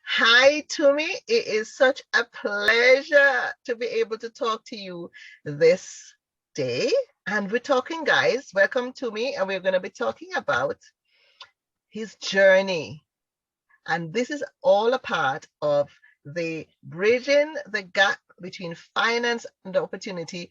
Hi, Tumi. It is such a pleasure to be able to talk to you this day. And we're talking, guys. Welcome to me. And we're going to be talking about his journey. And this is all a part of the Bridging the Gap Between Finance and Opportunity,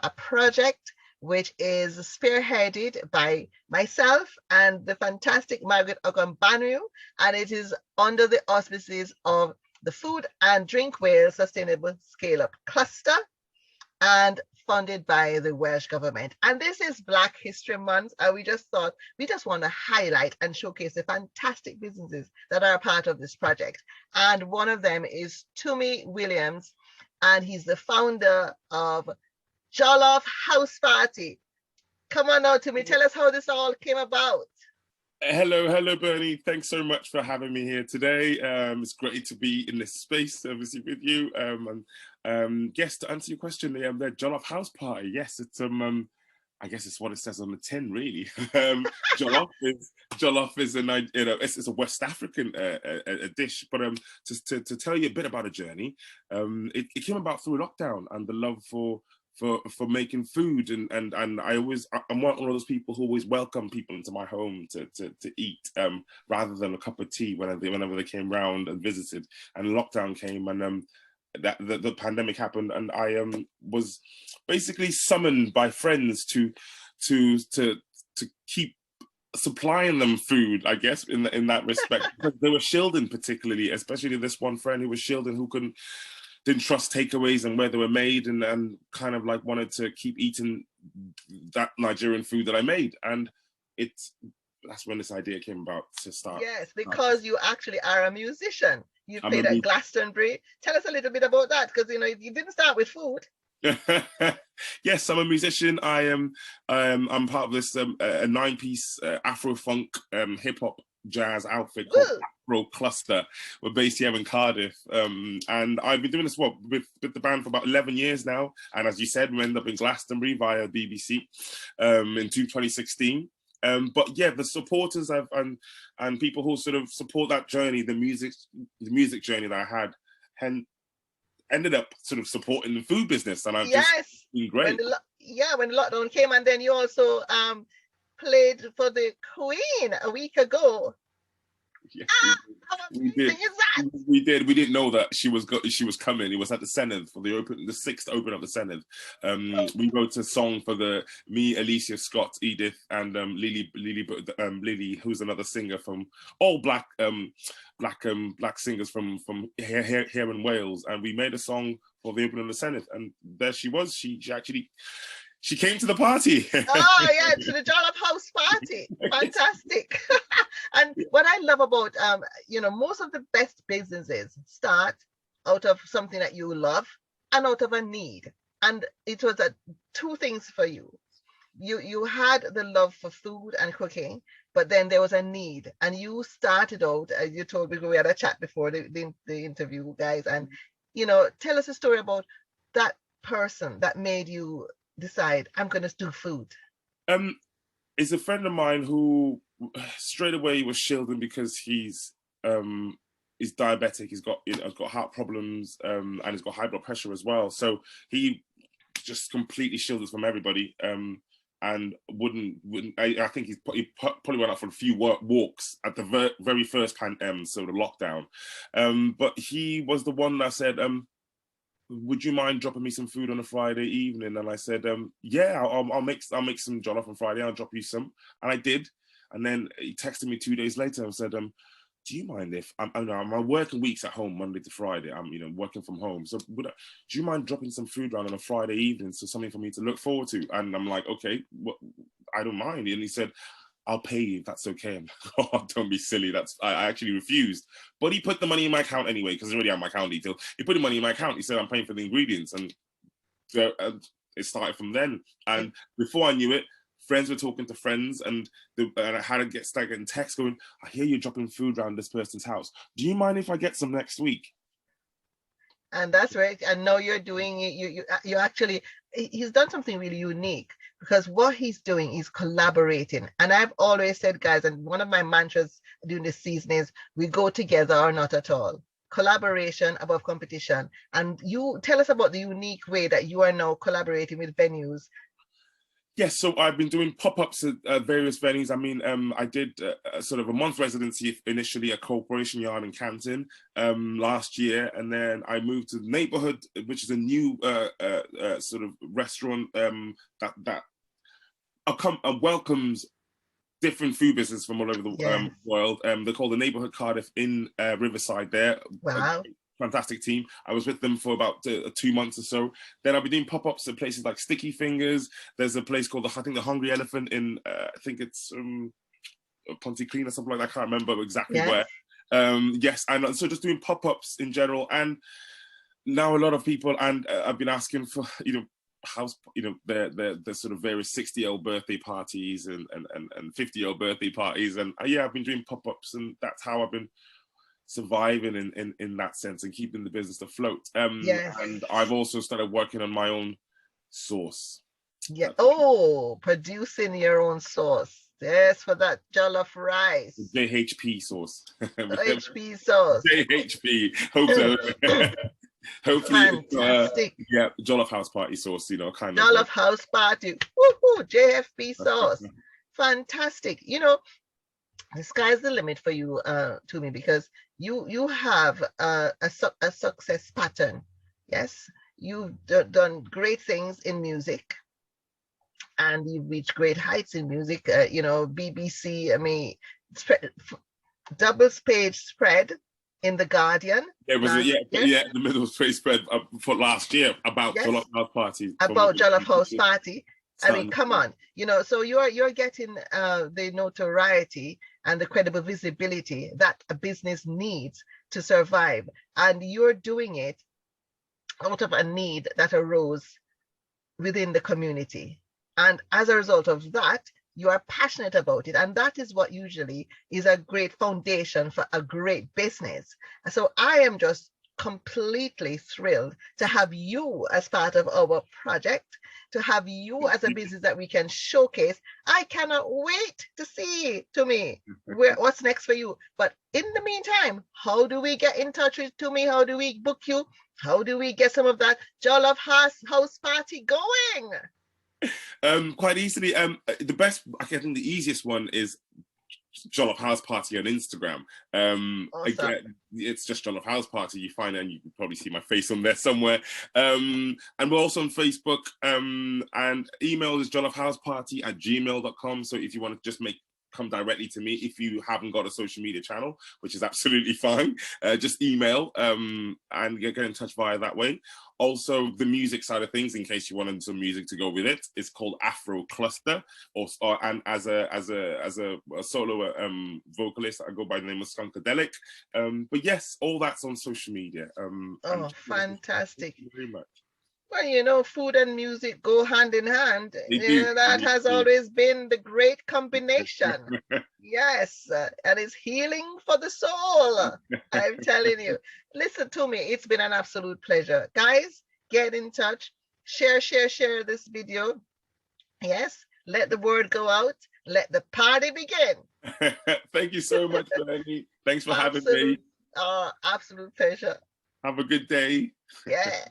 a project which is spearheaded by myself and the fantastic Margaret Ogunbanwo, and it is under the auspices of the Food and Drink Wales Sustainable Scaleup Cluster and funded by the Welsh government. And this is Black History Month, and we just thought we just want to highlight and showcase the fantastic businesses that are a part of this project. And one of them is Tumi Williams, and he's the founder of Jolof House Party. Come on now, Tumi, tell us how this all came about. Hello, Bernie. Thanks so much for having me here today. It's great to be in this space, obviously, with you. Yes, to answer your question, the Jollof House Party. Yes, it's I guess it's what it says on the tin, really. Jollof is it's a West African a dish. But to tell you a bit about a journey, it came about through lockdown and the love for making food, and I'm one of those people who always welcome people into my home to eat, rather than a cup of tea whenever they came round and visited. And lockdown came, and that the pandemic happened, and I was basically summoned by friends to keep supplying them food, I guess, in that respect, because they were shielding, particularly, especially this one friend who was shielding, who didn't trust takeaways and where they were made, and kind of like wanted to keep eating that Nigerian food that I made. And that's when this idea came about to start. Yes, because you actually are a musician. You played at Glastonbury. Tell us a little bit about that, because you didn't start with food. Yes, I'm a musician. I'm part of this a 9-piece Afro funk hip hop jazz outfit called Afro Cluster. We're based here in Cardiff, and I've been doing this with the band for about 11 years now. And as you said, we ended up in Glastonbury via BBC in 2016. But yeah, the supporters and people who sort of support that journey, the music journey that I had, and ended up sort of supporting the food business, and I've just been great. When the lockdown came, and then you also played for the Queen a week ago. Yes, we did. We did. We didn't know that she was coming. It was at the Senedd for the 6th open of the Senedd. We wrote a song for me, Alicia Scott, Edith, and Lily, who's another singer from all black singers from here in Wales, and we made a song for the opening of the Senedd, and there she was. She came to the party. Oh yeah, to the Jollof House Party. Fantastic. And what I love about most of the best businesses start out of something that you love and out of a need. And it was two things for you. You had the love for food and cooking, but then there was a need, and you started out, as you told me, we had a chat before the interview, guys, and tell us a story about that person that made you decide, I'm going to do food. It's a friend of mine who straight away was shielding because he's diabetic. He's got heart problems, and he's got high blood pressure as well. So he just completely shielded from everybody, and wouldn't. I think he probably went out for a few walks at the very first so the lockdown. But he was the one that said, would you mind dropping me some food on a Friday evening? And I said, yeah, I'll make some jollof on Friday. I'll drop you some. And I did. And then he texted me 2 days later and said, do you mind if my working week's at home Monday to Friday? I'm working from home. So do you mind dropping some food around on a Friday evening, so something for me to look forward to? And I'm like, okay, I don't mind. And he said, I'll pay you if that's okay. I'm like, oh, don't be silly. I actually refused. But he put the money in my account anyway, because I already had my account detail. He put the money in my account. He said, I'm paying for the ingredients. And so it started from then. And before I knew it, friends were talking to friends, and I had to start getting texts going, I hear you're dropping food around this person's house. Do you mind if I get some next week? And that's right. And now you're doing it. You actually, he's done something really unique, because what he's doing is collaborating. And I've always said, guys, and one of my mantras during this season is, we go together or not at all. collaboration above competition. And you tell us about the unique way that you are now collaborating with venues. Yes, so I've been doing pop-ups at various venues. I mean, I did sort of a month residency initially at Corporation Yard in Canton last year, and then I moved to the Neighborhood, which is a new sort of restaurant that welcomes different food business from all over the world. They're called the Neighborhood Cardiff in Riverside there. Wow. Fantastic team. I was with them for about 2 months or so. Then I'll be doing pop-ups at places like Sticky Fingers. There's a place called I think the Hungry Elephant in I think it's Pontyclean or something like that. I can't remember exactly where. Yes, and so just doing pop-ups in general. And now a lot of people, and I've been asking for house, the sort of various 60-year-old birthday parties and 50-year-old birthday parties, and I've been doing pop-ups, and that's how I've been surviving in that sense and keeping the business afloat. And I've also started working on my own sauce. Yeah. Producing your own sauce. Yes, for that jollof rice. The JHP sauce. HP sauce. JHP. Hopefully, fantastic. Jollof House Party sauce, kind of. Jollof House Party. Woohoo! JFP sauce. Fantastic. The sky's the limit for you, Tumi, because you have a success pattern. Yes, you've done great things in music, and you've reached great heights in music. BBC. I mean, double page spread in the Guardian. There was the middle page spread for last year about Jollof House Party. About Jollof House Party. I mean, come on, so you're getting the notoriety and the credible visibility that a business needs to survive. And you're doing it out of a need that arose within the community. And as a result of that, you are passionate about it. And that is what usually is a great foundation for a great business. So I am just completely thrilled to have you as part of our project, to have you as a business that we can showcase. I cannot wait to see, Tumi, what's next for you. But in the meantime, how do we get in touch with Tumi? How do we book you? How do we get some of that Jollof House Party going? Quite easily. The best, I think the easiest one is Jollof House Party on Instagram. Awesome. Again, it's just Jollof House Party. You find it, and you can probably see my face on there somewhere. And we're also on Facebook. And email is jollofhouseparty@gmail.com. So if you want to just come directly to me, if you haven't got a social media channel, which is absolutely fine, just email and get in touch via that way. Also, the music side of things, in case you wanted some music to go with it, it's called Afro Cluster, and as a solo vocalist, I go by the name of Skunkadelic. But yes, all that's on social media. Fantastic! Thank you very much. Well, food and music go hand in hand. That has always been the great combination. Yes, and it's healing for the soul. I'm telling you. Listen to me. It's been an absolute pleasure. Guys, get in touch. Share this video. Yes, let the word go out. Let the party begin. Thank you so much, Bernie. Thanks for having me. Absolute pleasure. Have a good day. Yes.